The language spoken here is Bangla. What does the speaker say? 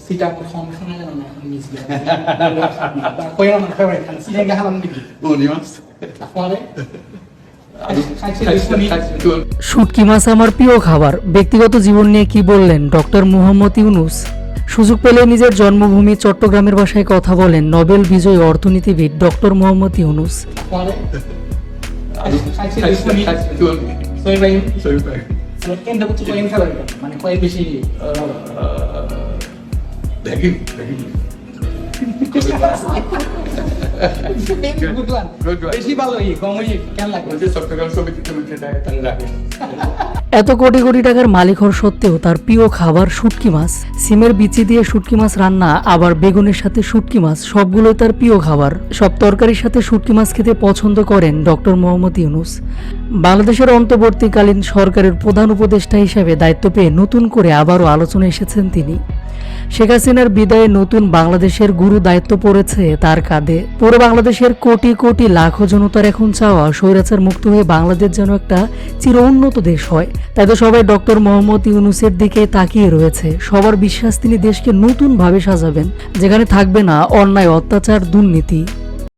সিটাของข้างหน้าเราเนี่ยมันมีสีคุยเรามันเคยทันสีแดงก็ห้ามมันดิ Unimas. พอเลยใครชื่อนี้ শুটকি মাছ আমার প্রিয় খাবার। ব্যক্তিগত জীবন নিয়ে কি বললেন ডক্টর মুহাম্মদ ইউনূস। সুযোগ পেলে নিজের জন্মভূমি চট্টগ্রামের ভাষায় কথা বলেন নোবেল বিজয়ী অর্থনীতিবিদ doctor Muhammad ইউনূস।พอเลยใครชื่อนี้สวยไป Soy feo. เอ็นดับจุดเอ็นเข้าไปมันคุยไปสิ Daging. Good one. বেশি ভালো কম কেন লাগবে Nanti Instagram সমিতিতে মিঠে তারা রাখে। এত কোটি কোটি টাকার মালিক হওয়ার সত্ত্বেও তার প্রিয় খাবার শুটকি মাছ। সিমের বিচি দিয়ে শুটকি মাছ রান্না, আবার বেগুনের সাথে শুটকি মাছ, সবগুলোই তার প্রিয় খাবার। সব তরকারির সাথে শুটকি মাছ খেতে পছন্দ করেন ডক্টর মুহাম্মদ ইউনূস। বাংলাদেশের অন্তর্বর্তীকালীন সরকারের প্রধান উপদেষ্টা হিসেবে দায়িত্ব পেয়ে নতুন করে আবারও আলোচনায় এসেছেন তিনি। শেখ হাসিনার বিদায়ে নতুন বাংলাদেশের গুরু দায়িত্ব পড়েছে তার কাঁধে। পুরো বাংলাদেশের কোটি কোটি লাখো জনতার এখন চাওয়া স্বৈরাচার মুক্ত হয়ে বাংলাদেশ যেন একটা চির উন্নত দেশ হয়। তাই তো সবাই ডক্টর মুহাম্মদ ইউনূসের দিকে তাকিয়ে রয়েছে। সবার বিশ্বাস তিনি দেশকে নতুন ভাবে সাজাবেন, যেখানে থাকবে না অন্যায়, অত্যাচার, দুর্নীতি।